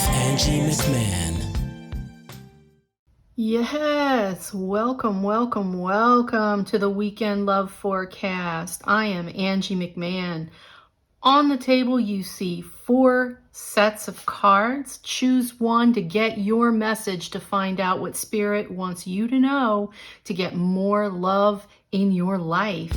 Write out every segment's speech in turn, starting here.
with Angie McMann. Yes, welcome to the Weekend Love Forecast. I am Angie McMann. On the table, you see 4 sets of cards. Choose one to get your message, to find out what Spirit wants you to know to get more love in your life.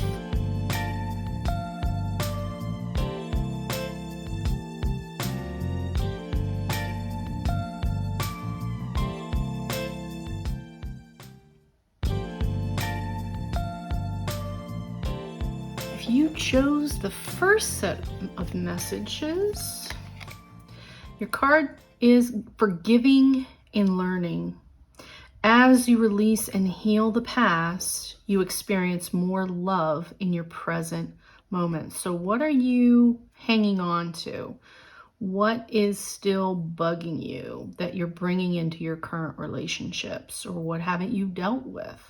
If you chose the first set of messages, your card is forgiving and learning. As you release and heal the past, you experience more love in your present moment. So what are you hanging on to? What is still bugging you that you're bringing into your current relationships? Or what haven't you dealt with?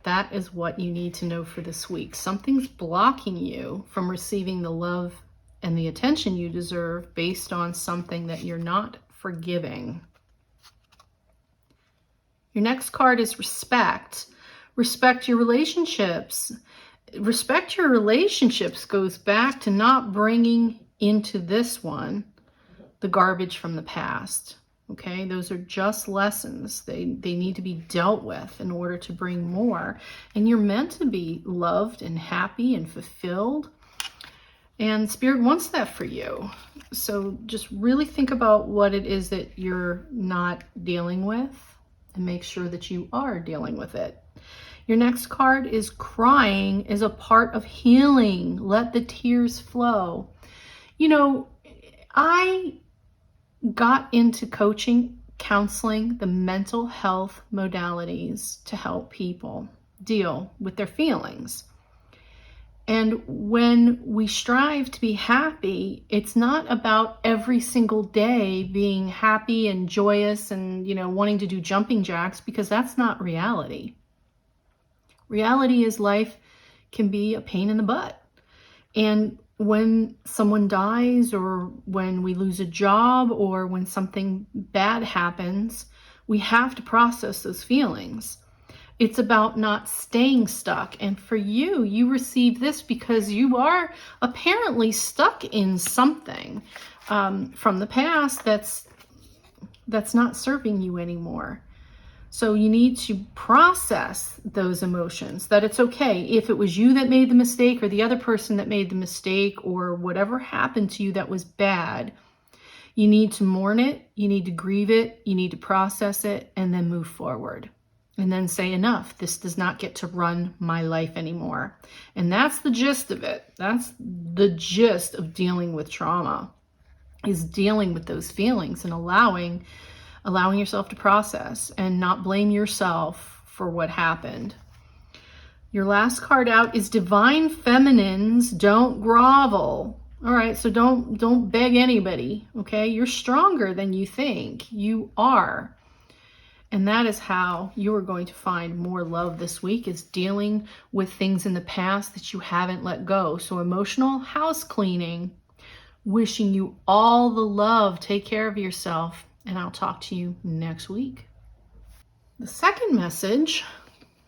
That is what you need to know for this week. Something's blocking you from receiving the love and the attention you deserve based on something that you're not forgiving. Your next card is respect. Respect your relationships. Respect your relationships goes back to not bringing into this one the garbage from the past. Okay, those are just lessons. They need to be dealt with in order to bring more. And you're meant to be loved and happy and fulfilled. And Spirit wants that for you. So just really think about what it is that you're not dealing with and make sure that you are dealing with it. Your next card is crying is a part of healing. Let the tears flow. You know, I got into counseling, the mental health modalities to help people deal with their feelings. And when we strive to be happy, it's not about every single day being happy and joyous and, wanting to do jumping jacks, because that's not reality. Reality is life can be a pain in the butt. And when someone dies, or when we lose a job, or when something bad happens, we have to process those feelings. It's about not staying stuck. And for you, you receive this because you are apparently stuck in something from the past that's not serving you anymore. So you need to process those emotions, that it's okay. If it was you that made the mistake, or the other person that made the mistake, or whatever happened to you that was bad, you need to mourn it, you need to grieve it, you need to process it, and then move forward. And then say, enough, this does not get to run my life anymore. And that's the gist of it. That's the gist of dealing with trauma, is dealing with those feelings and allowing yourself to process and not blame yourself for what happened. Your last card out is Divine Feminines Don't Grovel. All right, so don't beg anybody, okay? You're stronger than you think. You are. And that is how you are going to find more love this week, is dealing with things in the past that you haven't let go. So emotional house cleaning. Wishing you all the love. Take care of yourself. And I'll talk to you next week. The second message,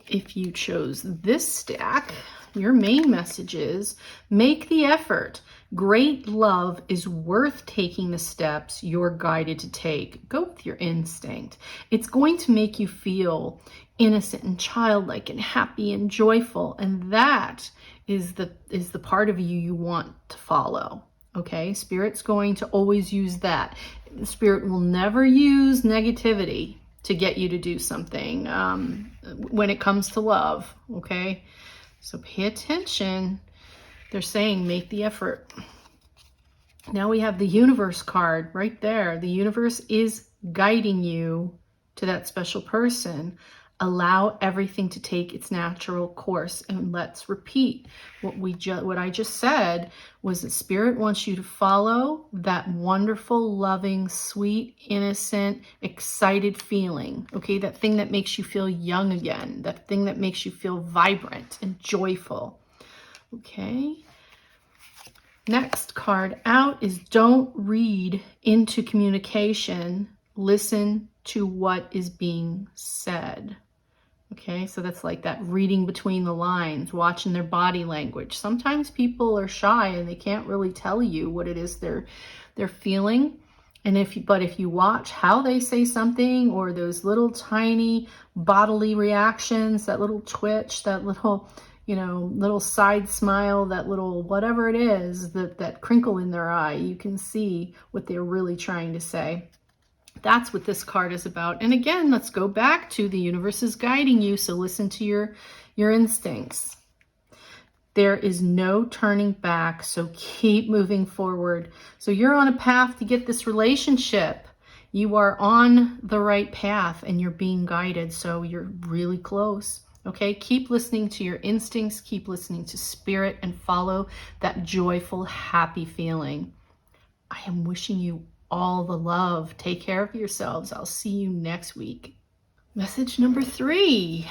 if you chose this stack, your main message is make the effort. Great love is worth taking the steps you're guided to take. Go with your instinct. It's going to make you feel innocent and childlike and happy and joyful. And that is the part of you want to follow. Okay, Spirit's going to always use that. Spirit will never use negativity to get you to do something when it comes to love. Okay, so pay attention. They're saying make the effort. Now we have the universe card right there. The universe is guiding you to that special person. Allow everything to take its natural course. And let's repeat what I just said was that Spirit wants you to follow that wonderful, loving, sweet, innocent, excited feeling. Okay, that thing that makes you feel young again, that thing that makes you feel vibrant and joyful. Okay. Next card out is don't read into communication. Listen to what is being said. Okay, so that's like that reading between the lines, watching their body language. Sometimes people are shy and they can't really tell you what it is they're feeling. And if you watch how they say something, or those little tiny bodily reactions, that little twitch, that little, little side smile, that little whatever it is, that crinkle in their eye, you can see what they're really trying to say. That's what this card is about. And again, let's go back to the universe is guiding you. So listen to your instincts. There is no turning back. So keep moving forward. So you're on a path to get this relationship. You are on the right path and you're being guided. So you're really close. Okay, keep listening to your instincts. Keep listening to spirit and follow that joyful, happy feeling. I am wishing you all the love. Take care of yourselves. I'll see you next week. Message number 3.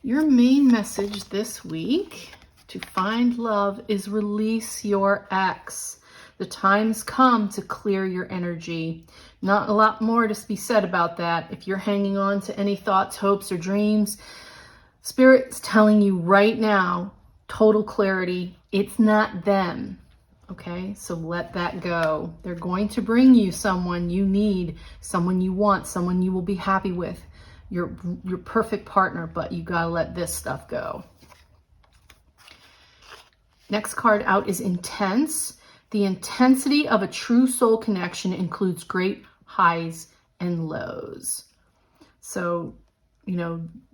Your main message this week to find love is release your ex. The time's come to clear your energy. Not a lot more to be said about that. If you're hanging on to any thoughts, hopes, or dreams, Spirit's telling you right now, total clarity, it's not them. Okay, so let that go. They're going to bring you someone you need, someone you want, someone you will be happy with, your perfect partner, but you gotta let this stuff go. Next card out is intense. The intensity of a true soul connection includes great highs and lows. So,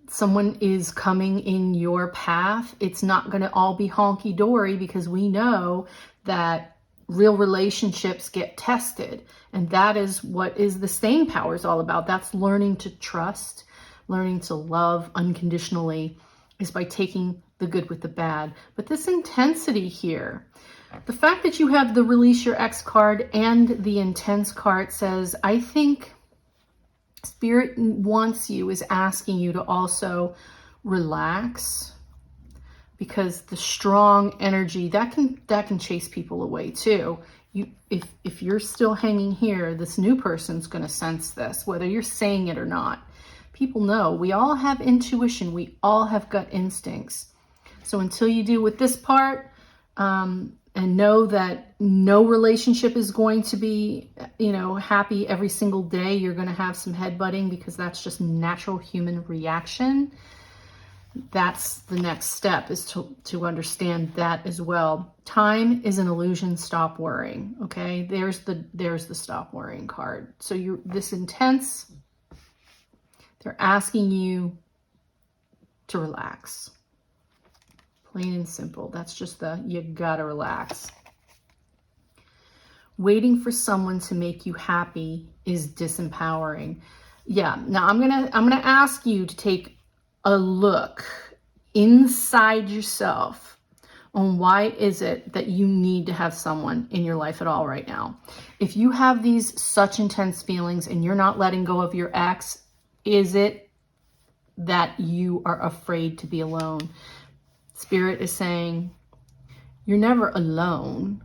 someone is coming in your path. It's not going to all be honky-dory, because we know that real relationships get tested. And that is what is the staying power is all about. That's learning to trust, learning to love unconditionally, is by taking the good with the bad. But this intensity here, the fact that you have the release your ex card and the intense card says, I think Spirit wants you, is asking you to also relax, because the strong energy that can chase people away too. If you're still hanging here, this new person's going to sense this, whether you're saying it or not. People know. We all have intuition. We all have gut instincts. So until you do with this part, and know that no relationship is going to be, happy every single day. You're going to have some headbutting, because that's just natural human reaction. That's the next step, is to understand that as well. Time is an illusion. Stop worrying. Okay, there's the stop worrying card. So you're this intense. They're asking you to relax. Plain and simple. That's just you gotta relax. Waiting for someone to make you happy is disempowering. Yeah, now I'm gonna ask you to take a look inside yourself on why is it that you need to have someone in your life at all right now. If you have these such intense feelings and you're not letting go of your ex, is it that you are afraid to be alone? Spirit is saying you're never alone,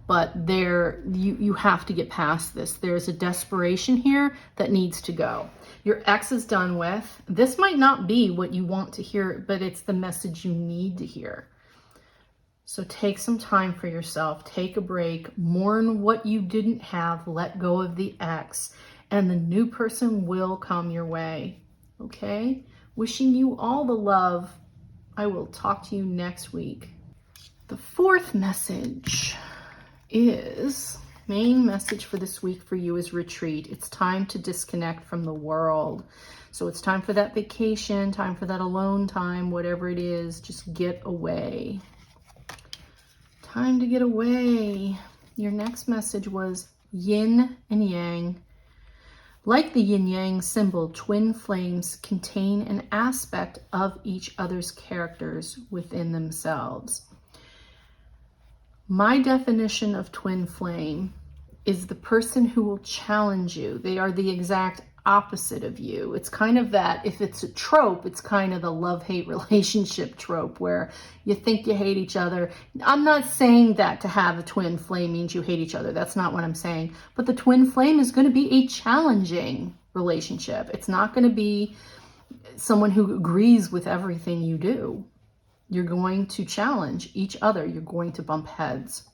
but you have to get past this. There's a desperation here that needs to go. Your ex is done with. This might not be what you want to hear, but it's the message you need to hear. So take some time for yourself. Take a break. Mourn what you didn't have. Let go of the ex, and the new person will come your way. Okay? Wishing you all the love. I will talk to you next week. The 4th message is, main message for this week for you is retreat. It's time to disconnect from the world. So it's time for that vacation, time for that alone time, whatever it is, just get away. Time to get away. Your next message was yin and yang. Like the yin-yang symbol, twin flames contain an aspect of each other's characters within themselves. My definition of twin flame is the person who will challenge you. They are the exact opposite of you. It's kind of that, if it's a trope, it's kind of the love-hate relationship trope where you think you hate each other. I'm not saying that to have a twin flame means you hate each other. That's not what I'm saying. But the twin flame is going to be a challenging relationship. It's not going to be someone who agrees with everything you do. You're going to challenge each other. You're going to bump heads.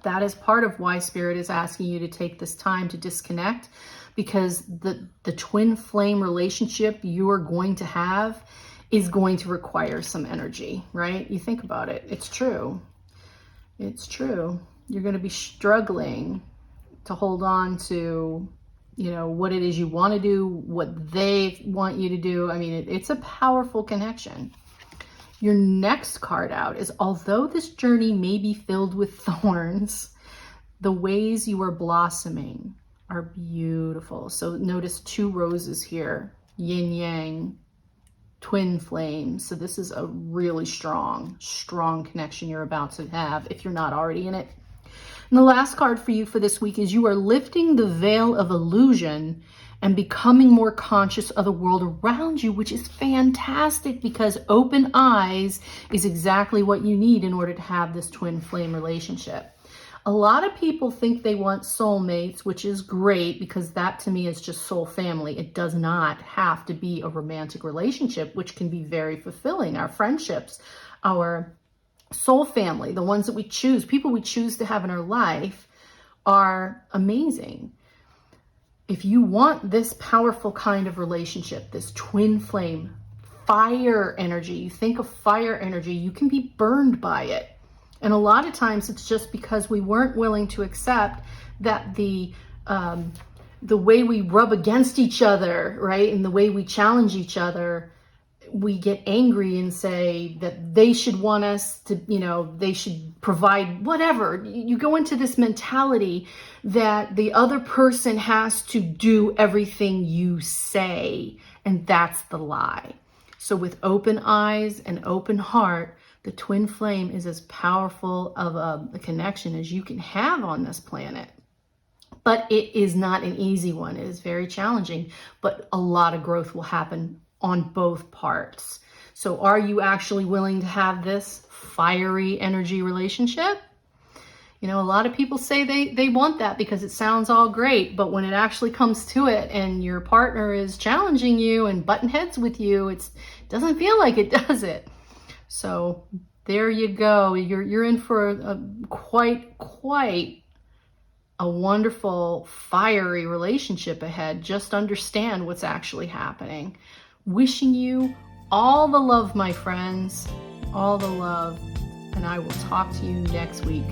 That is part of why Spirit is asking you to take this time to disconnect, because the twin flame relationship you are going to have is going to require some energy, right? You think about it. It's true. It's true. You're going to be struggling to hold on to, you know, what it is you want to do, what they want you to do. I mean, it's a powerful connection. Your next card out is, although this journey may be filled with thorns, the ways you are blossoming are beautiful. So notice 2 roses here, yin yang, twin flames. So this is a really strong connection you're about to have if you're not already in it. And the last card for you for this week is, you are lifting the veil of illusion and becoming more conscious of the world around you, which is fantastic, because open eyes is exactly what you need in order to have this twin flame relationship. A lot of people think they want soulmates, which is great, because that to me is just soul family. It does not have to be a romantic relationship, which can be very fulfilling. Our friendships, our soul family, the ones that we choose, people we choose to have in our life, are amazing. If you want this powerful kind of relationship, this twin flame, fire energy, you think of fire energy, you can be burned by it. And a lot of times it's just because we weren't willing to accept that the way we rub against each other, right, and the way we challenge each other, we get angry and say that they should want us to, you know, they should provide whatever. You go into this mentality that the other person has to do everything you say, and that's the lie. So with open eyes and open heart, the twin flame is as powerful of a connection as you can have on this planet. But it is not an easy one. It is very challenging, but a lot of growth will happen on both parts. So are you actually willing to have this fiery energy relationship? You know, a lot of people say they want that because it sounds all great, but when it actually comes to it and your partner is challenging you and butting heads with you, it doesn't feel like it, does it? So there you go. You're in for a quite a wonderful fiery relationship ahead. Just understand what's actually happening. Wishing you all the love, my friends, all the love, and I will talk to you next week.